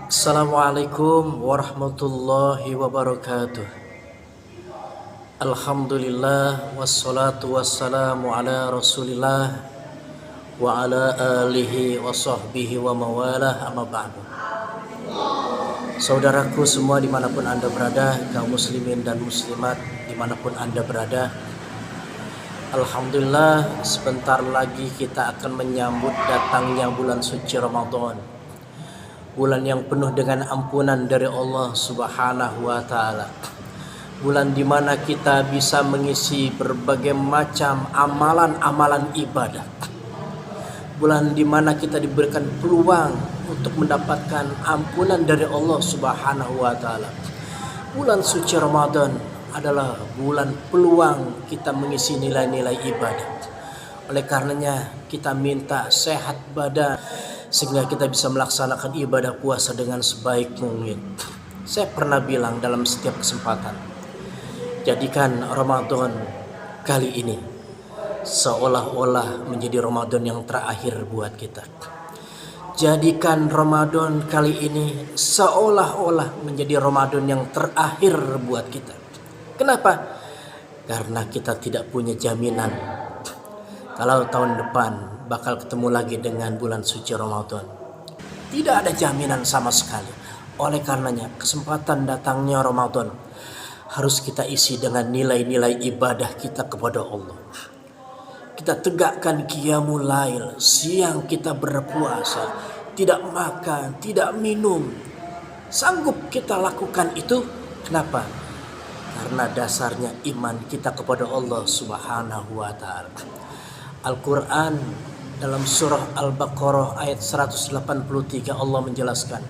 Assalamualaikum warahmatullahi wabarakatuh. Alhamdulillah wassalatu wassalamu ala rasulillah wa ala alihi wa sahbihi wa mawalah, amma ba'du. Saudaraku semua dimanapun anda berada, kaum muslimin dan muslimat dimanapun anda berada, alhamdulillah sebentar lagi kita akan menyambut datangnya bulan suci Ramadan. Bulan yang penuh dengan ampunan dari Allah Subhanahu wa Ta'ala. Bulan di mana kita bisa mengisi berbagai macam amalan-amalan ibadah. Bulan di mana kita diberikan peluang untuk mendapatkan ampunan dari Allah Subhanahu wa Ta'ala. Bulan suci Ramadan adalah bulan peluang kita mengisi nilai-nilai ibadah. Oleh karenanya kita minta sehat badan sehingga kita bisa melaksanakan ibadah puasa dengan sebaik mungkin. Saya pernah bilang dalam setiap kesempatan, jadikan Ramadan kali ini seolah-olah menjadi Ramadan yang terakhir buat kita. Jadikan Ramadan kali ini seolah-olah menjadi Ramadan yang terakhir buat kita. Kenapa? Karena kita tidak punya jaminan kalau tahun depan bakal ketemu lagi dengan bulan suci Ramadan. Tidak ada jaminan sama sekali. Oleh karenanya kesempatan datangnya Ramadan harus kita isi dengan nilai-nilai ibadah kita kepada Allah. Kita tegakkan qiyamul lail, siang kita berpuasa, tidak makan, tidak minum. Sanggup kita lakukan itu. Kenapa? Karena dasarnya iman kita kepada Allah Subhanahu wa Ta'ala. Al-Quran dalam surah Al-Baqarah ayat 183 Allah menjelaskan,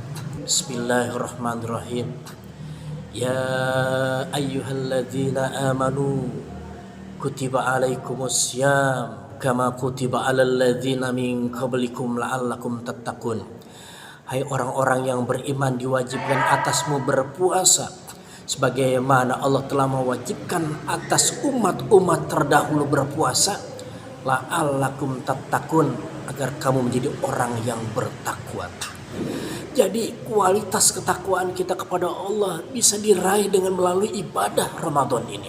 Bismillahirrahmanirrahim. Ya ayyuhalladzina amanu kutiba alaikumus syiyam kama kutiba alal ladzina min qablikum la'allakum tattaqun. Hai orang-orang yang beriman, diwajibkan atasmu berpuasa sebagaimana Allah telah mewajibkan atas umat-umat terdahulu berpuasa, la'allakum tattaqun, agar kamu menjadi orang yang bertakwa. Jadi kualitas ketakwaan kita kepada Allah bisa diraih dengan melalui ibadah Ramadan ini.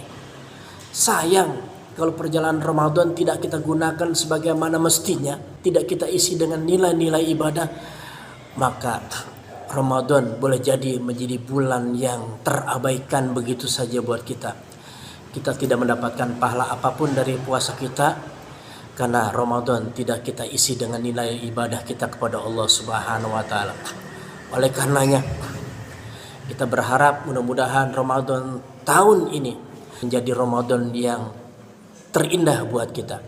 Sayang kalau perjalanan Ramadan tidak kita gunakan sebagaimana mestinya, tidak kita isi dengan nilai-nilai ibadah, maka Ramadan boleh jadi menjadi bulan yang terabaikan begitu saja buat kita. Kita tidak mendapatkan pahala apapun dari puasa kita, karena Ramadan tidak kita isi dengan nilai ibadah kita kepada Allah Subhanahu wa Ta'ala. Oleh karenanya kita berharap mudah-mudahan Ramadan tahun ini menjadi Ramadan yang terindah buat kita.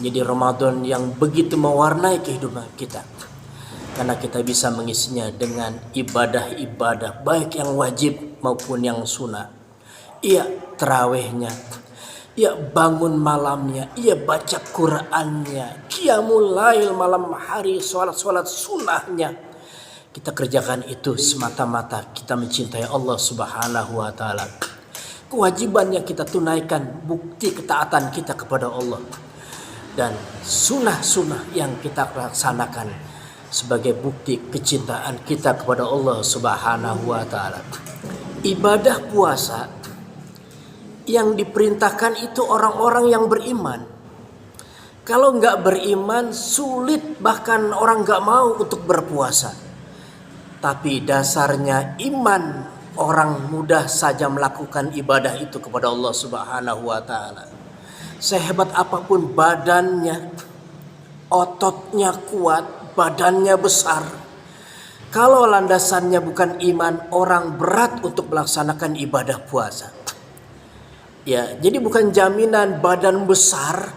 Menjadi Ramadan yang begitu mewarnai kehidupan kita. Karena kita bisa mengisinya dengan ibadah-ibadah baik yang wajib maupun yang sunnah. Iya, tarawihnya, ia bangun malamnya, ia baca Qur'annya, qiyamul lail malam hari, sholat-sholat sunnahnya. Kita kerjakan itu semata-mata kita mencintai Allah Subhanahu wa Ta'ala. Kewajibannya kita tunaikan, bukti ketaatan kita kepada Allah. Dan sunnah-sunnah yang kita laksanakan sebagai bukti kecintaan kita kepada Allah Subhanahu wa Ta'ala. Ibadah puasa yang diperintahkan itu orang-orang yang beriman. Kalau nggak beriman, sulit bahkan orang nggak mau untuk berpuasa. Tapi dasarnya iman, orang mudah saja melakukan ibadah itu kepada Allah Subhanahu wa Ta'ala. Sehebat apapun badannya, ototnya kuat, badannya besar, kalau landasannya bukan iman, orang berat untuk melaksanakan ibadah puasa. Ya, jadi bukan jaminan badan besar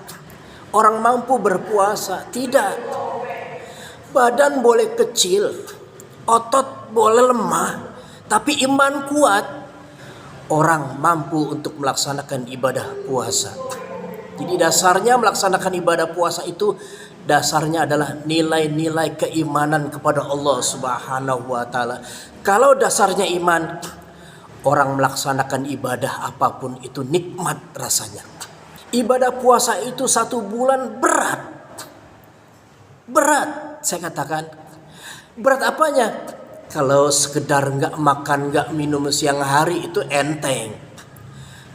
orang mampu berpuasa. Tidak. Badan boleh kecil, otot boleh lemah, tapi iman kuat, orang mampu untuk melaksanakan ibadah puasa. Jadi dasarnya melaksanakan ibadah puasa itu dasarnya adalah nilai-nilai keimanan kepada Allah Subhanahu wa Ta'ala. Kalau dasarnya iman, orang melaksanakan ibadah apapun itu nikmat rasanya. Ibadah puasa itu 1 bulan berat. Berat, saya katakan. Berat apanya? Kalau sekedar nggak makan, nggak minum siang hari itu enteng.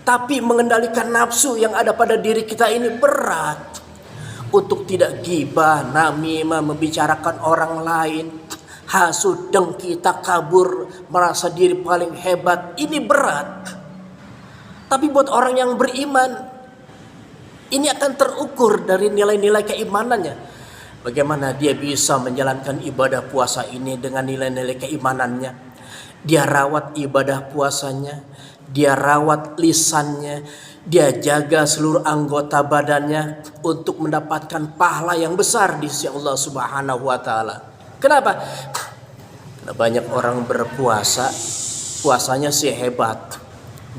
Tapi mengendalikan nafsu yang ada pada diri kita ini berat. Untuk tidak gibah, namimah, membicarakan orang lain, hasud, dengki, takabur, merasa diri paling hebat, ini berat. Tapi buat orang yang beriman, ini akan terukur dari nilai-nilai keimanannya. Bagaimana dia bisa menjalankan ibadah puasa ini dengan nilai-nilai keimanannya. Dia rawat ibadah puasanya, dia rawat lisannya, dia jaga seluruh anggota badannya untuk mendapatkan pahala yang besar di sisi Allah Subhanahu wa taala. Kenapa? Karena banyak orang berpuasa, puasanya sih hebat.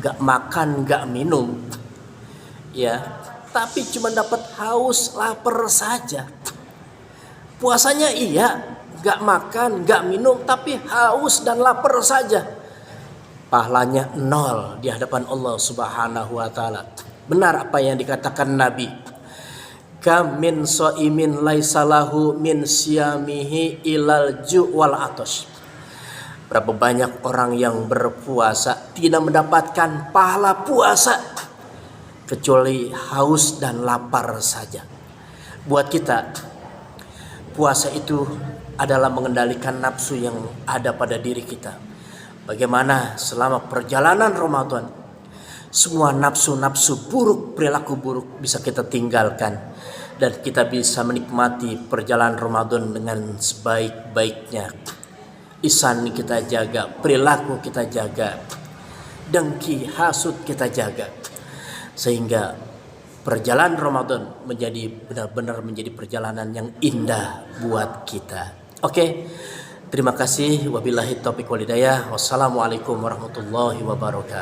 Gak makan, gak minum. Ya, tapi cuma dapat haus, lapar saja. Puasanya iya, gak makan, gak minum, tapi haus dan lapar saja. Pahalanya nol di hadapan Allah Subhanahu wa taala. Benar apa yang dikatakan Nabi. Kam min shaimin laisa lahu min siyamihi ilal ju' wal atash. Berapa banyak orang yang berpuasa tidak mendapatkan pahala puasa kecuali haus dan lapar saja. Buat kita, puasa itu adalah mengendalikan nafsu yang ada pada diri kita. Bagaimana selama perjalanan Ramadan, semua nafsu-nafsu buruk, perilaku buruk bisa kita tinggalkan. Dan kita bisa menikmati perjalanan Ramadan dengan sebaik-baiknya. Lisan kita jaga, perilaku kita jaga, dengki, hasud kita jaga. Sehingga perjalanan Ramadan menjadi benar-benar menjadi perjalanan yang indah buat kita. Oke, terima kasih. Wabillahi taufiq wal hidayah. Wassalamualaikum warahmatullahi wabarakatuh.